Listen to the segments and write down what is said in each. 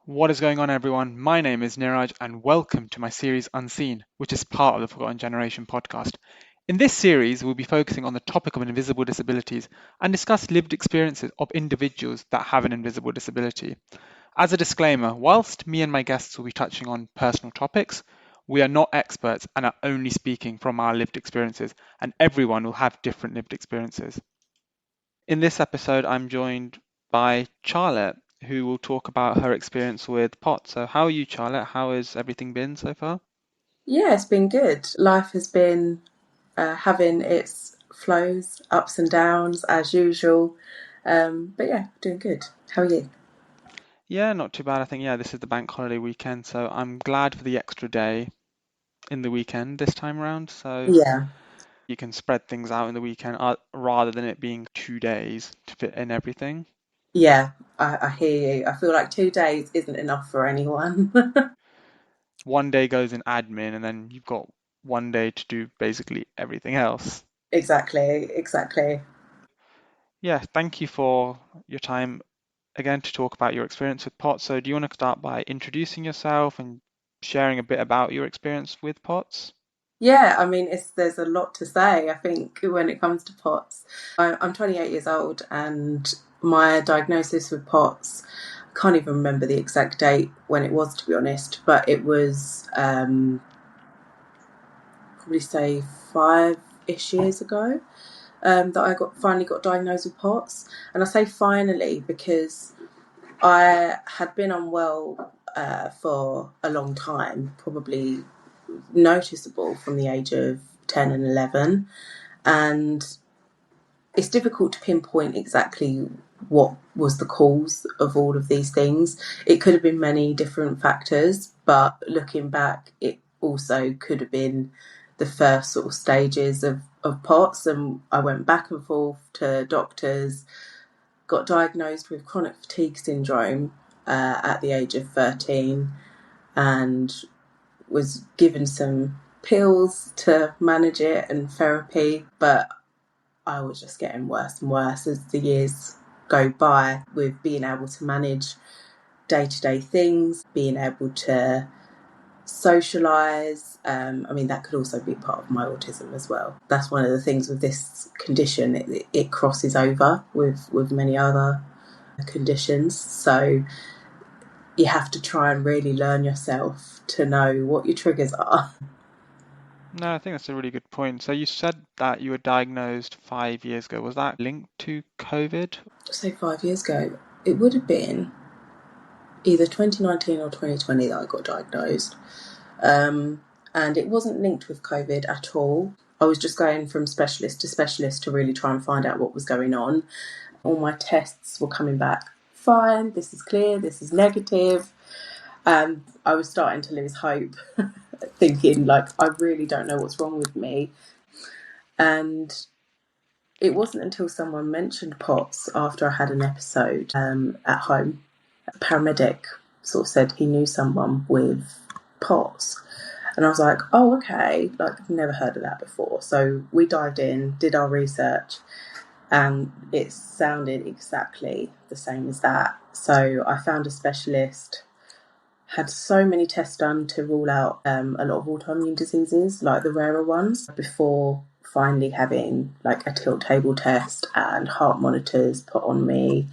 What is going on, everyone? My name is Niraj, and welcome to my series Unseen, which is part of the Forgotten Generation podcast. In this series, we'll be focusing on the topic of invisible disabilities and discuss lived experiences of individuals that have an invisible disability. As a disclaimer, whilst me and my guests will be touching on personal topics, we are not experts and are only speaking from our lived experiences, and everyone will have different lived experiences. In this episode, I'm joined by Charlotte, who will talk about her experience with POTS. So, how are you, Charlotte? How has everything been so far? Yeah, it's been good. Life has been having its flows, ups and downs as usual. But yeah, doing good. How are you? Yeah, not too bad. I think, yeah, this is the bank holiday weekend, so I'm glad for the extra day in the weekend this time around. So Yeah, you can spread things out in the weekend rather than it being 2 days to fit in everything. yeah, I hear you. I feel like 2 days isn't enough for anyone. One day goes in admin, and then you've got one day to do basically everything else. Exactly, exactly. Yeah, thank you for your time again to talk about your experience with POTS. So, do you want to start by introducing yourself and sharing a bit about your experience with POTS? Yeah, I mean, there's a lot to say, I think, when it comes to POTS. I'm 28 years old, and my diagnosis with POTS, I can't even remember the exact date when it was, to be honest, but it was probably say 5-ish years ago that I finally got diagnosed with POTS. And I say finally because I had been unwell for a long time, probably noticeable from the age of 10 and 11. And it's difficult to pinpoint exactly what was the cause of all of these things. It could have been many different factors, but looking back, it also could have been the first sort of stages of POTS. And I went back and forth to doctors, got diagnosed with chronic fatigue syndrome at the age of 13, and was given some pills to manage it and therapy, but I was just getting worse and worse as the years go by with being able to manage day to day things, being able to socialise. I mean, that could also be part of my autism as well. That's one of the things with this condition, it crosses over with many other conditions. So you have to try and really learn yourself to know what your triggers are. No, I think that's a really good point. So, you said that you were diagnosed 5 years ago. Was that linked to COVID? Say 5 years ago, it would have been either 2019 or 2020 that I got diagnosed. Um, and it wasn't linked with COVID at all. I was just going from specialist to specialist to really try and find out what was going on. All my tests were coming back fine, this is clear, this is negative. And I was starting to lose hope, thinking, like, I really don't know what's wrong with me. And it wasn't until someone mentioned POTS after I had an episode at home. A paramedic sort of said he knew someone with POTS. And I was like, oh, okay, like, I've never heard of that before. So we dived in, did our research, and it sounded exactly the same as that. So I found a specialist, had so many tests done to rule out a lot of autoimmune diseases, like the rarer ones, before finally having like a tilt table test and heart monitors put on me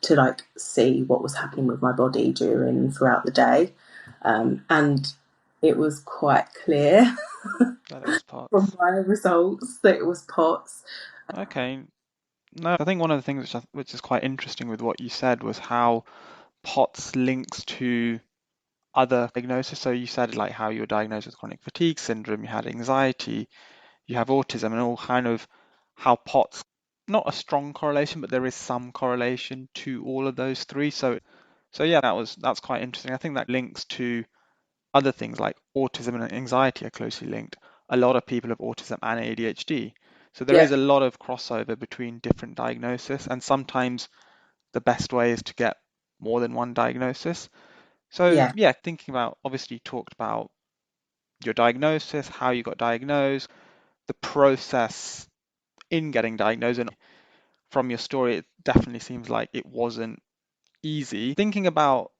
to like see what was happening with my body during and throughout the day. And it was quite clear That it was from POTS. my results that it was POTS. Okay. No, I think one of the things which is quite interesting with what you said was how POTS links to other diagnoses. So you said like how you were diagnosed with chronic fatigue syndrome, you had anxiety, you have autism, and all kind of how POTS, not a strong correlation, but there is some correlation to all of those three. So yeah, that's quite interesting. I think that links to other things like autism and anxiety are closely linked. A lot of people have autism and ADHD. So there Yeah, is a lot of crossover between different diagnoses, and sometimes the best way is to get more than one diagnosis. So yeah, yeah, thinking about obviously you talked about your diagnosis, how you got diagnosed, the process in getting diagnosed, and from your story, it definitely seems like it wasn't easy. Thinking about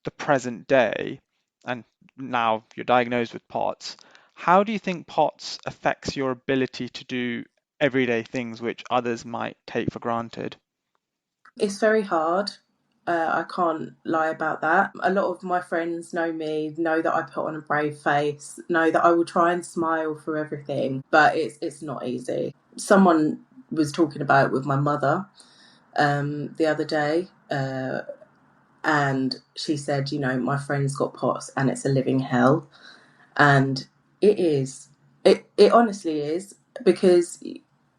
the present day, and now you're diagnosed with POTS, how do you think POTS affects your ability to do everyday things which others might take for granted? It's very hard. I can't lie about that. A lot of my friends know me, know that I put on a brave face, know that I will try and smile through everything, but it's not easy. Someone was talking about it with my mother the other day, and she said, my friend's got POTS and it's a living hell. And it is. It honestly is, because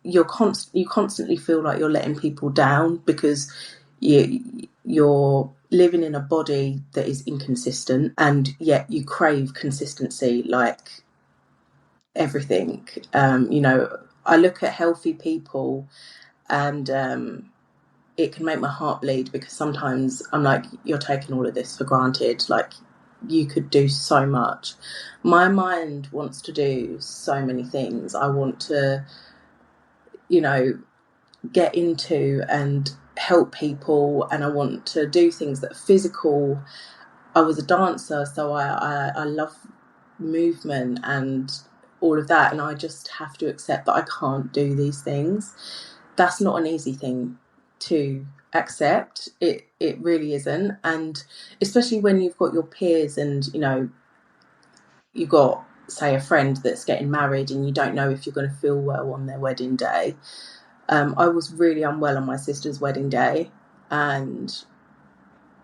you constantly feel like you're letting people down, because you're living in a body that is inconsistent, and yet you crave consistency like everything. I look at healthy people, and it can make my heart bleed, because sometimes I'm like, you're taking all of this for granted. Like, you could do so much. My mind wants to do so many things. I want to, you know, get into and help people, and I want to do things that are physical. I was a dancer, so I love movement and all of that, and I just have to accept that I can't do these things. That's not an easy thing to accept. It really isn't, and especially when you've got your peers, and you've got, say, a friend that's getting married, and you don't know if you're going to feel well on their wedding day. I was really unwell on my sister's wedding day, and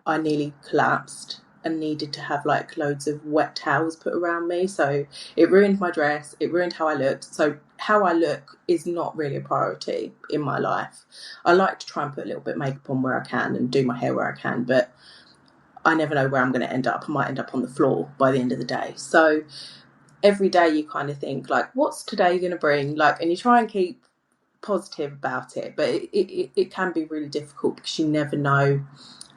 I nearly collapsed and needed to have like loads of wet towels put around me. So it ruined my dress, it ruined how I looked. So how I look is not really a priority in my life. I like to try and put a little bit of makeup on where I can and do my hair where I can, but I never know where I'm going to end up. I might end up on the floor by the end of the day. So every day you kind of think like, what's today going to bring? Like, and you try and keep positive about it, but it can be really difficult, because you never know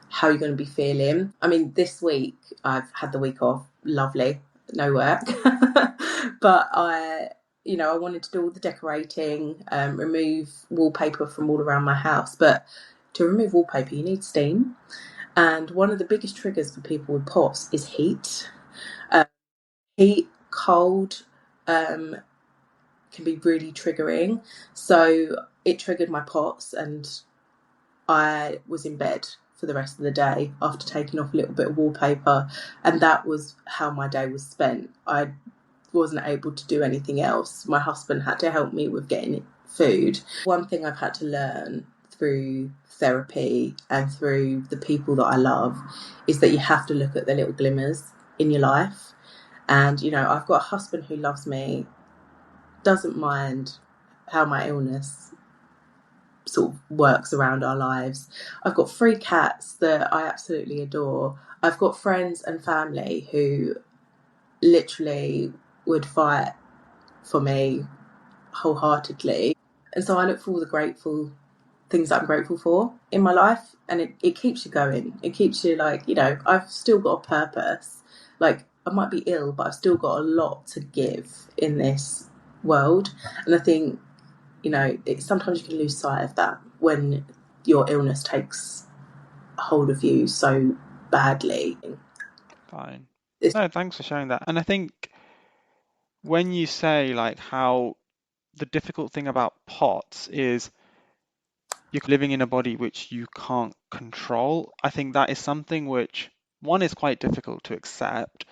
how you're going to be feeling. I mean, this week I've had the week off, lovely, no work, but I wanted to do all the decorating, remove wallpaper from all around my house. But to remove wallpaper, you need steam, and one of the biggest triggers for people with POTS is heat. Uh, Heat, cold, um, can be really triggering. So it triggered my POTS, and I was in bed for the rest of the day after taking off a little bit of wallpaper, and that was how my day was spent. I wasn't able to do anything else. My husband had to help me with getting food. One thing I've had to learn through therapy and through the people that I love is that you have to look at the little glimmers in your life. And, I've got a husband who loves me, doesn't mind how my illness sort of works around our lives. I've got 3 cats that I absolutely adore. I've got friends and family who literally would fight for me wholeheartedly. And so I look for all the grateful things that I'm grateful for in my life, and it keeps you going. It keeps you like, I've still got a purpose. Like, I might be ill, but I've still got a lot to give in this world. And I think sometimes you can lose sight of that when your illness takes hold of you so badly. Fine. It's No, thanks for sharing that. And I think when you say like how the difficult thing about POTS is you're living in a body which you can't control, I think that is something which one is quite difficult to accept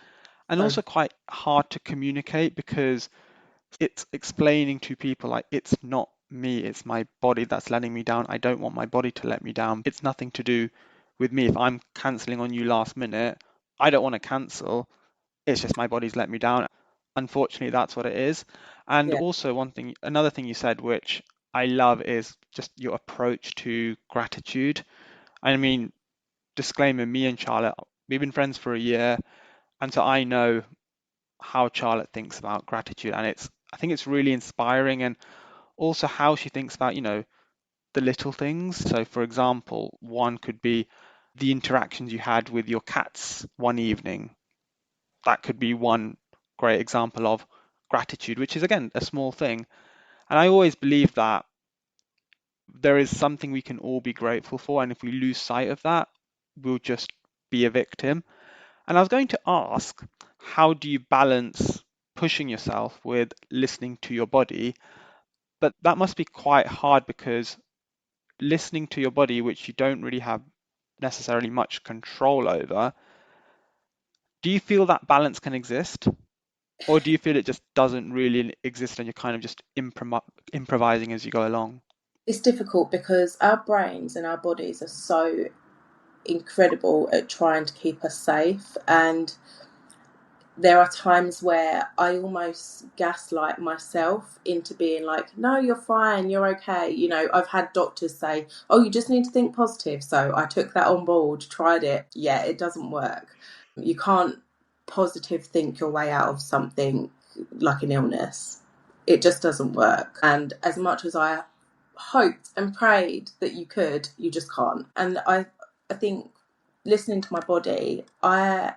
and so also quite hard to communicate because it's explaining to people like it's not me, it's my body that's letting me down. I don't want my body to let me down. It's nothing to do with me. If I'm cancelling on you last minute, I don't want to cancel. It's just my body's let me down. Unfortunately, that's what it is. And yeah, also another thing you said, which I love, is just your approach to gratitude. I mean, disclaimer, me and Charlotte, we've been friends for a year, and so I know how Charlotte thinks about gratitude, and I think it's really inspiring, and also how she thinks about, the little things. So, for example, one could be the interactions you had with your cats one evening. That could be one great example of gratitude, which is again a small thing. And I always believe that there is something we can all be grateful for, and if we lose sight of that, we'll just be a victim. And I was going to ask, how do you balance pushing yourself with listening to your body? But that must be quite hard because listening to your body, which you don't really have necessarily much control over, do you feel that balance can exist? Or do you feel it just doesn't really exist and you're kind of just improvising as you go along? It's difficult because our brains and our bodies are so incredible at trying to keep us safe, and there are times where I almost gaslight myself into being like, no, you're fine, you're okay. You know, I've had doctors say, oh, you just need to think positive. So I took that on board, tried it. Yeah, it doesn't work. You can't positive think your way out of something like an illness. It just doesn't work. And as much as I hoped and prayed that you could, you just can't. And I think listening to my body, I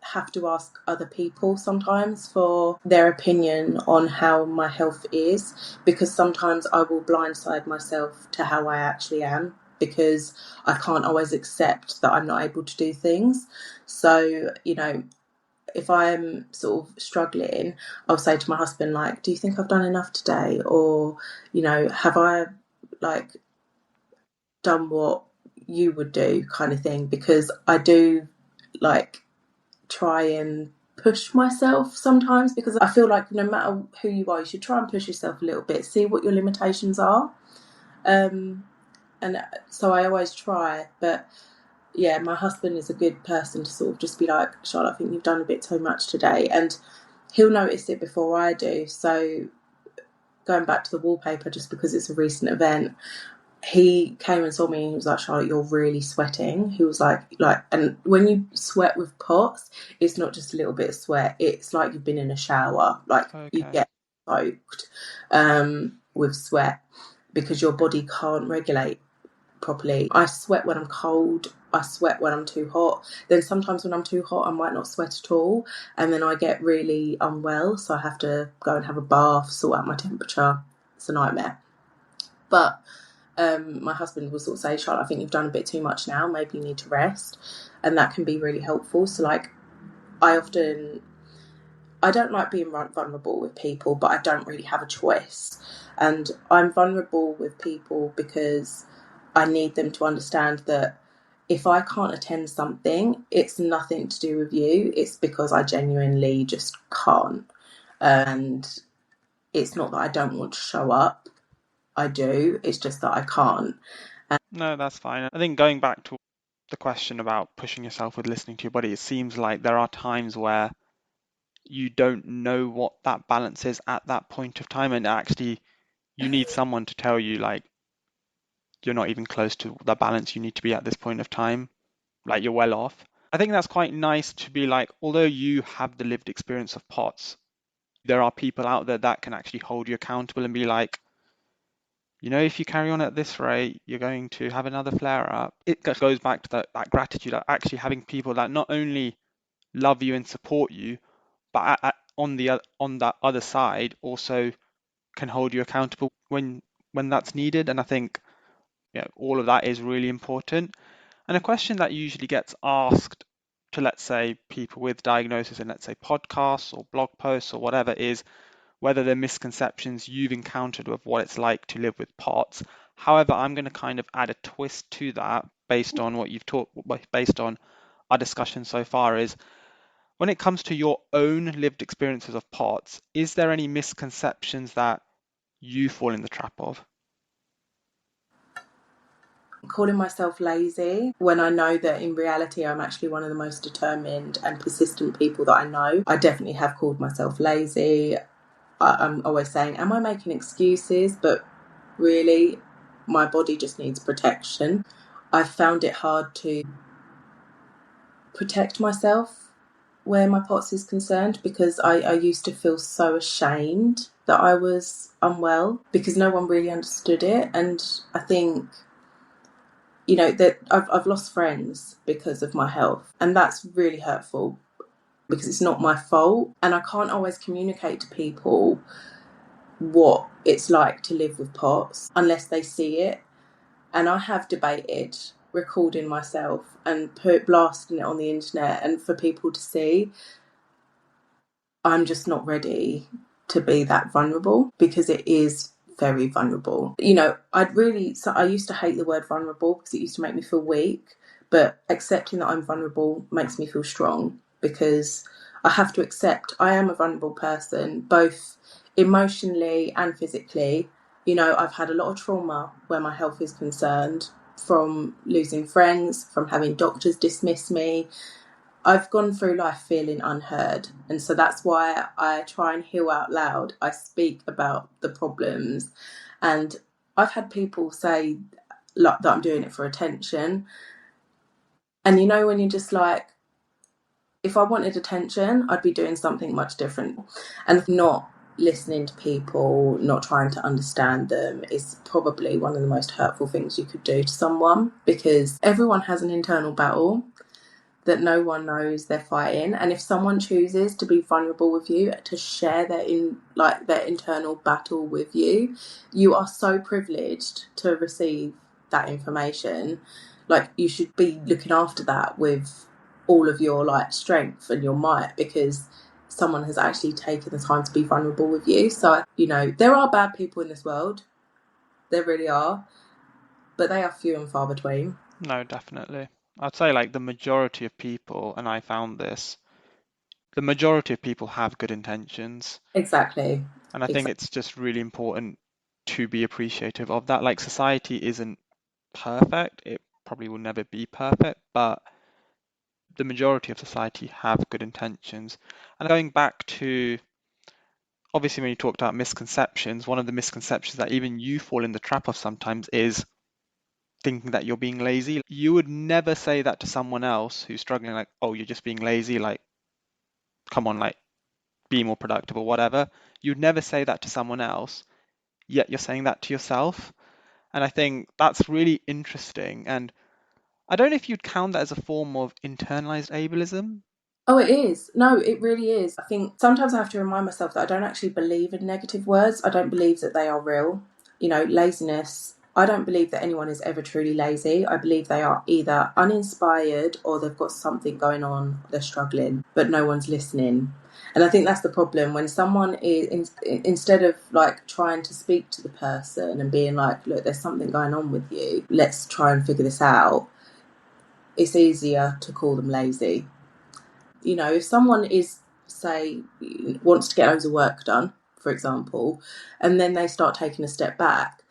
have to ask other people sometimes for their opinion on how my health is, because sometimes I will blindside myself to how I actually am, because I can't always accept that I'm not able to do things. So, you know, if I'm sort of struggling, I'll say to my husband, like, do you think I've done enough today? Or, you know, have I like done what you would do, kind of thing? Because I do like try and push myself sometimes, because I feel like no matter who you are, you should try and push yourself a little bit, see what your limitations are. And so I always try, but yeah, my husband is a good person to sort of just be like, Charlotte, I think you've done a bit too much today, and he'll notice it before I do. So going back to the wallpaper, just because it's a recent event, he came and saw me and he was like, Charlotte, you're really sweating. He was like, and when you sweat with POTS, it's not just a little bit of sweat. It's like you've been in a shower. Like you Okay. get soaked with sweat because your body can't regulate properly. I sweat when I'm cold. I sweat when I'm too hot. Then sometimes when I'm too hot, I might not sweat at all. And then I get really unwell. So I have to go and have a bath, sort out my temperature. It's a nightmare. But my husband will sort of say, Charlotte, I think you've done a bit too much now. Maybe you need to rest. And that can be really helpful. So, like, I don't like being vulnerable with people, but I don't really have a choice. And I'm vulnerable with people because I need them to understand that if I can't attend something, it's nothing to do with you. It's because I genuinely just can't. And it's not that I don't want to show up. I do. It's just that I can't. No, that's fine. I think going back to the question about pushing yourself with listening to your body, it seems like there are times where you don't know what that balance is at that point of time, and actually you need someone to tell you like you're not even close to the balance you need to be at this point of time, like you're well off. I think that's quite nice to be like, although you have the lived experience of POTS, there are people out there that can actually hold you accountable and be like, you know, if you carry on at this rate, you're going to have another flare up. It goes back to that gratitude, like actually having people that not only love you and support you, but on that other side also can hold you accountable when that's needed. And I think all of that is really important. And a question that usually gets asked to, let's say, people with diagnosis in, let's say, podcasts or blog posts or whatever, is whether they're misconceptions you've encountered with what it's like to live with POTS. However, I'm going to kind of add a twist to that based on what you've taught, based on our discussion so far, is when it comes to your own lived experiences of POTS, is there any misconceptions that you fall in the trap of? Calling myself lazy when I know that in reality I'm actually one of the most determined and persistent people that I know. I definitely have called myself lazy. I'm always saying, am I making excuses? But really, my body just needs protection. I found it hard to protect myself where my POTS is concerned, because I used to feel so ashamed that I was unwell because no one really understood it. And I think, you know, that I've lost friends because of my health, and that's really hurtful because it's not my fault, and I can't always communicate to people what it's like to live with POTS unless they see it. And I have debated recording myself and blasting it on the internet and for people to see, I'm just not ready to be that vulnerable, because it is very vulnerable. I used to hate the word vulnerable because it used to make me feel weak, but accepting that I'm vulnerable makes me feel strong, because I have to accept I am a vulnerable person, both emotionally and physically. I've had a lot of trauma where my health is concerned, from losing friends, from having doctors dismiss me. I've gone through life feeling unheard. And so that's why I try and heal out loud. I speak about the problems. And I've had people say, like, that I'm doing it for attention. And when you're just like, if I wanted attention, I'd be doing something much different. And not listening to people, not trying to understand them, is probably one of the most hurtful things you could do to someone, because everyone has an internal battle that no one knows they're fighting. And if someone chooses to be vulnerable with you, to share their internal battle with you, you are so privileged to receive that information. Like, you should be looking after that with all of your strength and your might, because someone has actually taken the time to be vulnerable with you. So there are bad people in this world, there really are, but they are few and far between. No, definitely. I'd say like the majority of people, and I found this, the majority of people have good intentions. Exactly. And I think Exactly. it's just really important to be appreciative of that. Like society isn't perfect. It probably will never be perfect, but the majority of society have good intentions. And going back to, obviously, when you talked about misconceptions, one of the misconceptions that even you fall in the trap of sometimes is thinking that you're being lazy. You would never say that to someone else who's struggling, like, oh, you're just being lazy, like, come on, like, be more productive or whatever. You'd never say that to someone else, yet you're saying that to yourself. And I think that's really interesting. And I don't know if you'd count that as a form of internalized ableism. Oh, it is. No, it really is. I think sometimes I have to remind myself that I don't actually believe in negative words. I don't believe that they are real. Laziness. I don't believe that anyone is ever truly lazy. I believe they are either uninspired or they've got something going on, they're struggling, but no one's listening. And I think that's the problem, when someone instead of trying to speak to the person and being like, look, there's something going on with you, let's try and figure this out, it's easier to call them lazy. If someone is, say, wants to get loads of work done, for example, and then they start taking a step back,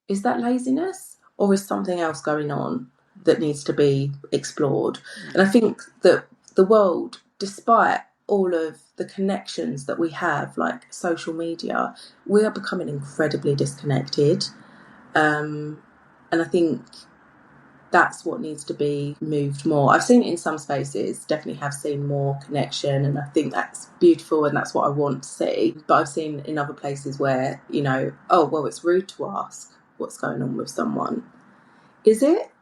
is that laziness, or is something else going on that needs to be explored? And I Yeah. think that the world, despite all of the connections that we have, like social media, we are becoming incredibly disconnected. And I think that's what needs to be moved more. I've seen it in some spaces, definitely have seen more connection, and I think that's beautiful and that's what I want to see. But I've seen in other places where, oh, well, it's rude to ask what's going on with someone. Is it?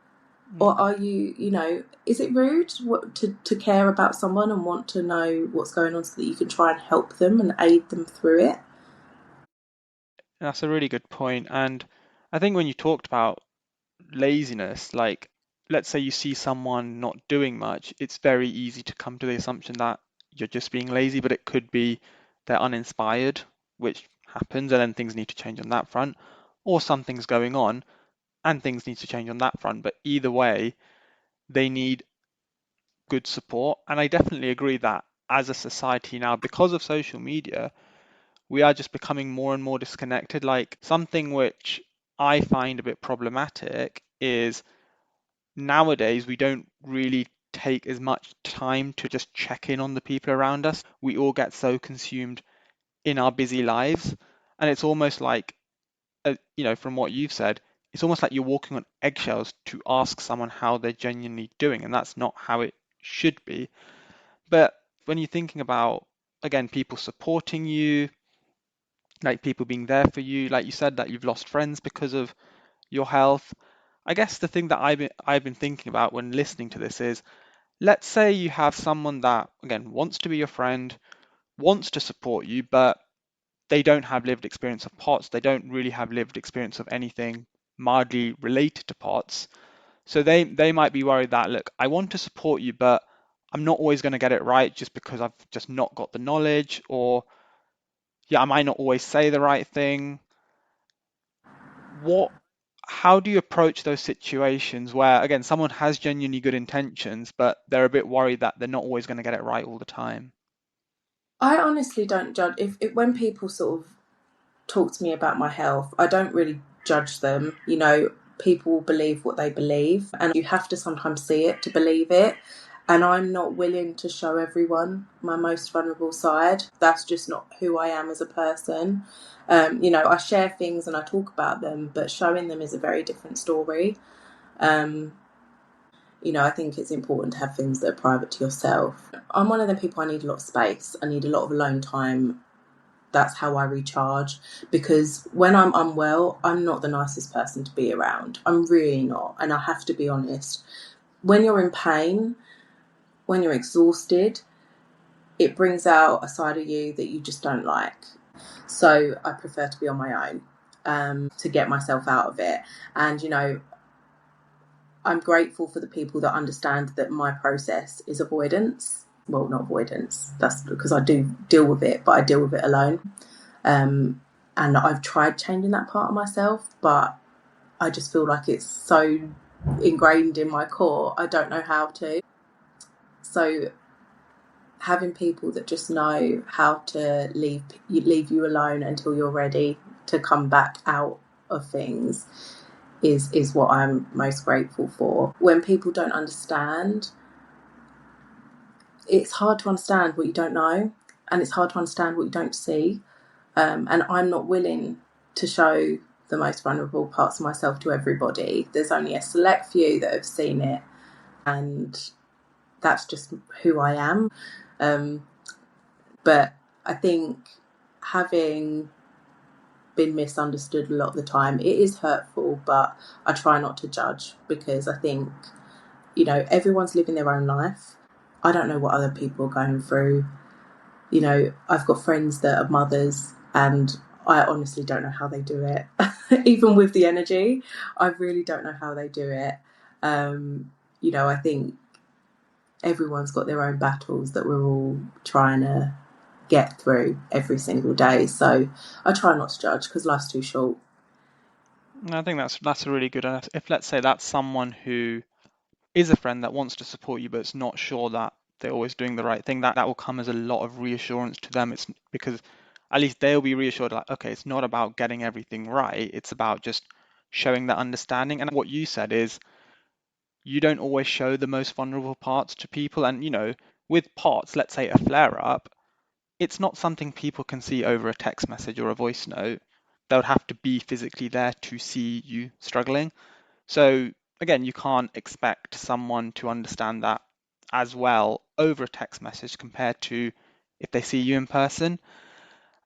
Or Mm. are you, is it rude to care about someone and want to know what's going on so that you can try and help them and aid them through it? That's a really good point. And I think when you talked about laziness, like, let's say you see someone not doing much, it's very easy to come to the assumption that you're just being lazy, but it could be they're uninspired, which happens, and then things need to change on that front, or something's going on and things need to change on that front. But either way, they need good support. And I definitely agree that as a society now, because of social media, we are just becoming more and more disconnected. Like, something which I find a bit problematic is nowadays we don't really take as much time to just check in on the people around us. We all get so consumed in our busy lives, and it's almost like, from what you've said, it's almost like you're walking on eggshells to ask someone how they're genuinely doing, and that's not how it should be. But when you're thinking about, again, people supporting you, like people being there for you, like you said that you've lost friends because of your health. I guess the thing that I've been thinking about when listening to this is, let's say you have someone that, again, wants to be your friend, wants to support you, but they don't have lived experience of POTS. They don't really have lived experience of anything mildly related to POTS. So they might be worried that, look, I want to support you, but I'm not always going to get it right just because I've just not got the knowledge, or yeah, I might not always say the right thing. What, how do you approach those situations where, again, someone has genuinely good intentions, but they're a bit worried that they're not always going to get it right all the time? I honestly don't judge. If when people sort of talk to me about my health, I don't really judge them. You know, people believe what they believe, and you have to sometimes see it to believe it. And I'm not willing to show everyone my most vulnerable side. That's just not who I am as a person. You know, I share things and I talk about them, but showing them is a very different story. Um, you know, I think it's important to have things that are private to yourself. I'm one of them people, I need a lot of space. I need a lot of alone time. That's how I recharge, because when I'm unwell, I'm not the nicest person to be around. I'm really not. And I have to be honest. When you're in pain, when you're exhausted, it brings out a side of you that you just don't like. So I prefer to be on my own, to get myself out of it. And, you know, I'm grateful for the people that understand that my process is avoidance. Well, not avoidance, that's because I do deal with it, but I deal with it alone. And I've tried changing that part of myself, but I just feel like it's so ingrained in my core, I don't know how to. So having people that just know how to leave you alone until you're ready to come back out of things is what I'm most grateful for. When people don't understand, it's hard to understand what you don't know, and it's hard to understand what you don't see. And I'm not willing to show the most vulnerable parts of myself to everybody. There's only a select few that have seen it, and that's just who I am. But I think having been misunderstood a lot of the time, it is hurtful, but I try not to judge, because I think, you know, everyone's living their own life. I don't know what other people are going through. You know, I've got friends that are mothers, and I honestly don't know how they do it. Even with the energy, I really don't know how they do it. You know, I think everyone's got their own battles that we're all trying to get through every single day. So I try not to judge, because life's too short. I think that's a really good. If, let's say, that's someone who is a friend that wants to support you, but it's not sure that they're always doing the right thing, that will come as a lot of reassurance to them. It's because at least they'll be reassured, like, okay, it's not about getting everything right. It's about just showing that understanding. And what you said is you don't always show the most vulnerable parts to people. And, you know, with POTS, let's say a flare up, it's not something people can see over a text message or a voice note. They would have to be physically there to see you struggling. So again, you can't expect someone to understand that as well over a text message compared to if they see you in person.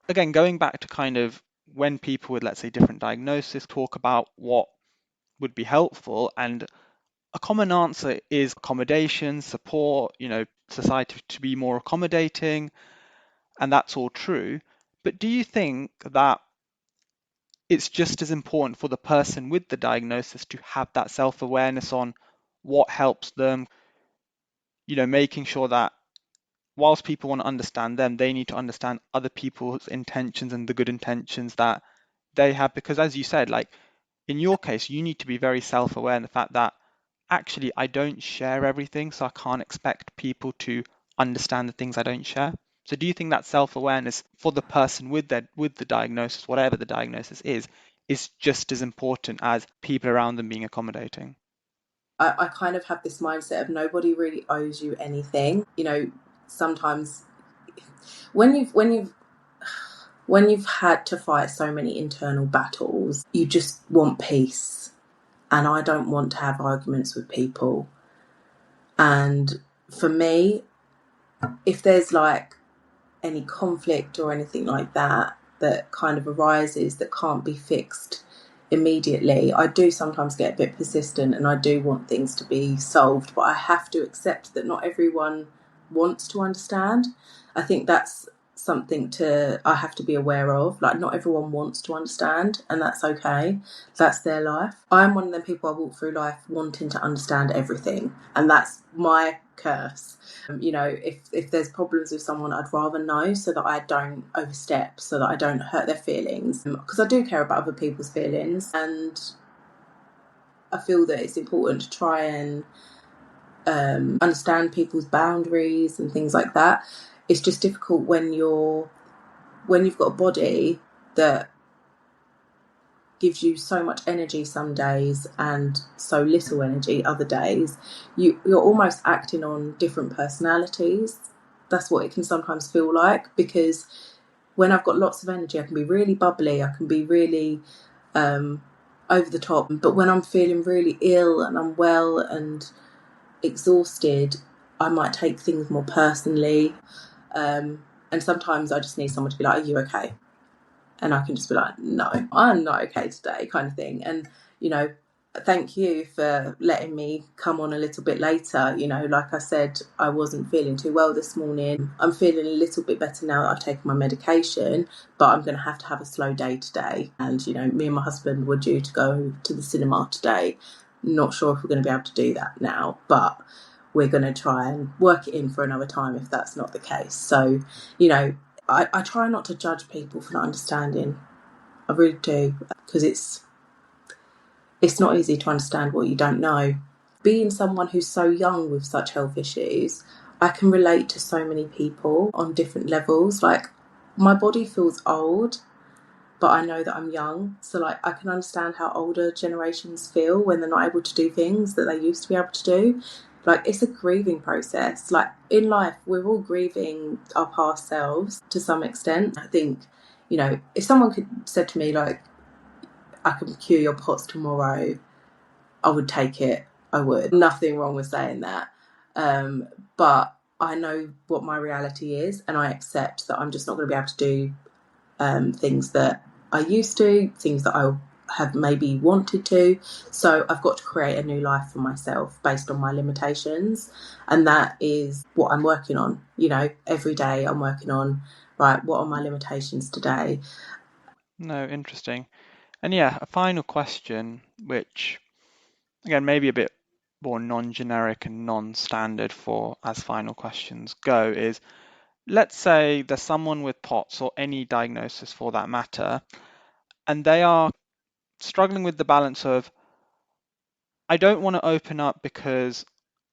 Again, going back to kind of when people with, let's say, different diagnosis talk about what would be helpful, and a common answer is accommodation, support, you know, society to be more accommodating, and that's all true. But do you think that it's just as important for the person with the diagnosis to have that self-awareness on what helps them, you know, making sure that whilst people want to understand them, they need to understand other people's intentions and the good intentions that they have. Because as you said, like in your case, you need to be very self-aware in the fact that actually I don't share everything, so I can't expect people to understand the things I don't share. So do you think that self-awareness for the person with the diagnosis, whatever the diagnosis is just as important as people around them being accommodating? I kind of have this mindset of nobody really owes you anything. You know, sometimes when you've had to fight so many internal battles, you just want peace. And I don't want to have arguments with people. And for me, if there's like any conflict or anything like that that kind of arises that can't be fixed immediately, I do sometimes get a bit persistent, and I do want things to be solved, but I have to accept that not everyone wants to understand. I think that's something I have to be aware of. Like, not everyone wants to understand, and that's okay. That's their life. I'm one of them people, I walk through life wanting to understand everything, and that's my curse. If there's problems with someone, I'd rather know so that I don't overstep, so that I don't hurt their feelings, because I do care about other people's feelings, and I feel that it's important to try and understand people's boundaries and things like that. It's just difficult when you've got a body that gives you so much energy some days and so little energy other days. You're almost acting on different personalities. That's what it can sometimes feel like, because when I've got lots of energy, I can be really bubbly, I can be really over the top. But when I'm feeling really ill and unwell and exhausted, I might take things more personally. And sometimes I just need someone to be like, "Are you okay?" And I can just be like, "No, I'm not okay today," kind of thing. And, thank you for letting me come on a little bit later. Like I said, I wasn't feeling too well this morning. I'm feeling a little bit better now that I've taken my medication, but I'm going to have a slow day today. And, me and my husband were due to go to the cinema today. Not sure if we're going to be able to do that now, but we're going to try and work it in for another time if that's not the case. So, I try not to judge people for not understanding. I really do, because it's not easy to understand what you don't know. Being someone who's so young with such health issues, I can relate to so many people on different levels. Like, my body feels old, but I know that I'm young. So, like, I can understand how older generations feel when they're not able to do things that they used to be able to do. Like, it's a grieving process. Like, in life, we're all grieving our past selves to some extent. I think, if someone said to me, like, "I can cure your POTS tomorrow," I would take it. I would. Nothing wrong with saying that. But I know what my reality is, and I accept that I'm just not going to be able to do things that I used to, things that I have maybe wanted to. So I've got to create a new life for myself based on my limitations. And that is what I'm working on. Every day I'm working on, right, what are my limitations today? No, interesting. And yeah, a final question, which again maybe a bit more non-generic and non-standard for as final questions go, is let's say there's someone with POTS or any diagnosis for that matter, and they are struggling with the balance of, I don't want to open up because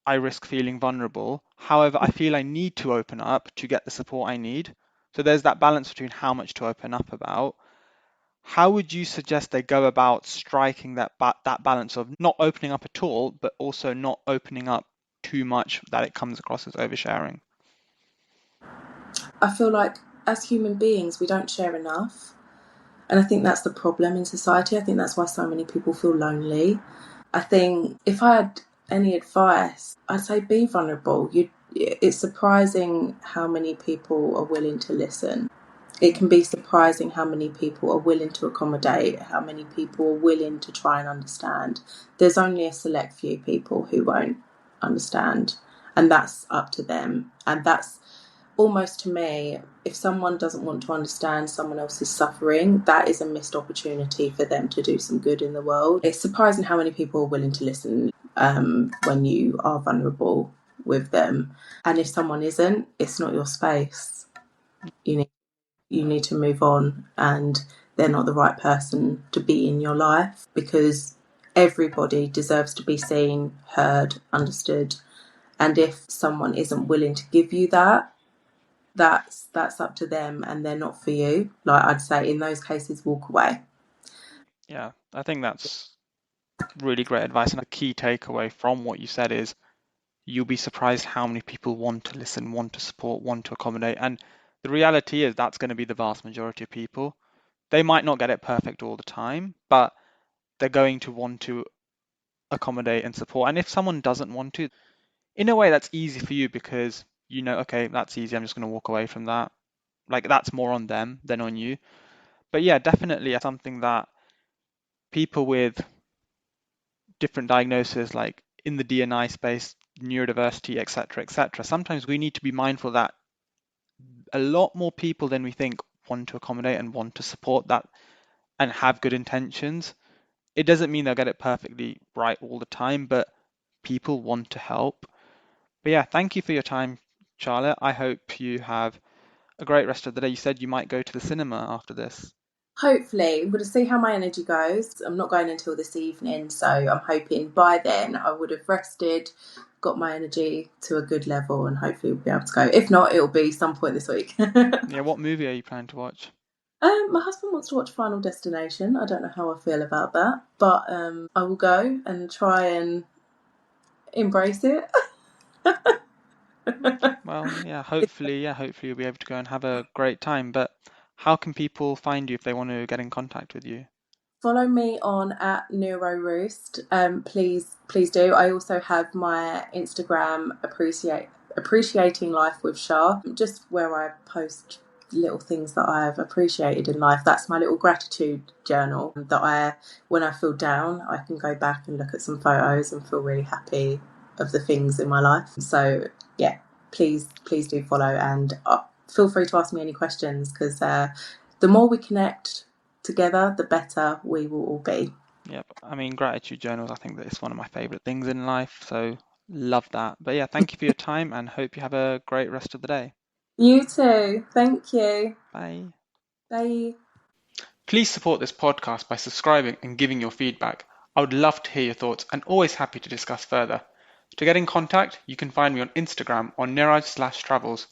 I risk feeling vulnerable. However, I feel I need to open up to get the support I need. So there's that balance between how much to open up about. How would you suggest they go about striking that balance of not opening up at all, but also not opening up too much that it comes across as oversharing? I feel like as human beings, we don't share enough. And I think that's the problem in society. I think that's why so many people feel lonely. I think if I had any advice, I'd say be vulnerable. It's surprising how many people are willing to listen. It can be surprising how many people are willing to accommodate, how many people are willing to try and understand. There's only a select few people who won't understand, and that's up to them. And that's almost, to me, if someone doesn't want to understand someone else's suffering, that is a missed opportunity for them to do some good in the world. It's surprising how many people are willing to listen when you are vulnerable with them. And if someone isn't, it's not your space. You need to move on, and they're not the right person to be in your life, because everybody deserves to be seen, heard, understood. And if someone isn't willing to give you that, that's up to them, and they're not for you. Like, I'd say in those cases, walk away. Yeah, I think that's really great advice. And a key takeaway from what you said is you'll be surprised how many people want to listen, want to support, want to accommodate. And the reality is that's going to be the vast majority of people. They might not get it perfect all the time, but they're going to want to accommodate and support. And if someone doesn't want to, in a way, that's easy for you because you know, okay, that's easy. I'm just going to walk away from that. Like that's more on them than on you. But yeah, definitely something that people with different diagnoses, like in the DNI space, neurodiversity, etc., etc., sometimes we need to be mindful that a lot more people than we think want to accommodate and want to support that and have good intentions. It doesn't mean they'll get it perfectly right all the time, but people want to help. But yeah, thank you for your time, Charlotte. I hope you have a great rest of the day. You said you might go to the cinema after this. Hopefully, we'll see how my energy goes. I'm not going until this evening, so I'm hoping by then I would have rested, got my energy to a good level, and hopefully we'll be able to go. If not, it'll be some point this week. Yeah, what movie are you planning to watch? My husband wants to watch Final Destination. I don't know how I feel about that, but I will go and try and embrace it. Well, hopefully you'll be able to go and have a great time. But how can people find you if they want to get in contact with you? Follow me on at NeuroRoost. Please do. I also have my Instagram appreciating life with Shah, just where I post little things that I've appreciated in life. That's my little gratitude journal that when I feel down, I can go back and look at some photos and feel really happy of the things in my life. So yeah, please do follow, and feel free to ask me any questions, because the more we connect together, the better we will all be. Yep, I mean, gratitude journals, I think that it's one of my favorite things in life. So love that. But yeah, thank you for your time and hope you have a great rest of the day. You too. Thank you. Bye. Bye. Please support this podcast by subscribing and giving your feedback. I would love to hear your thoughts and always happy to discuss further. To get in contact, you can find me on Instagram on Niraj/travels.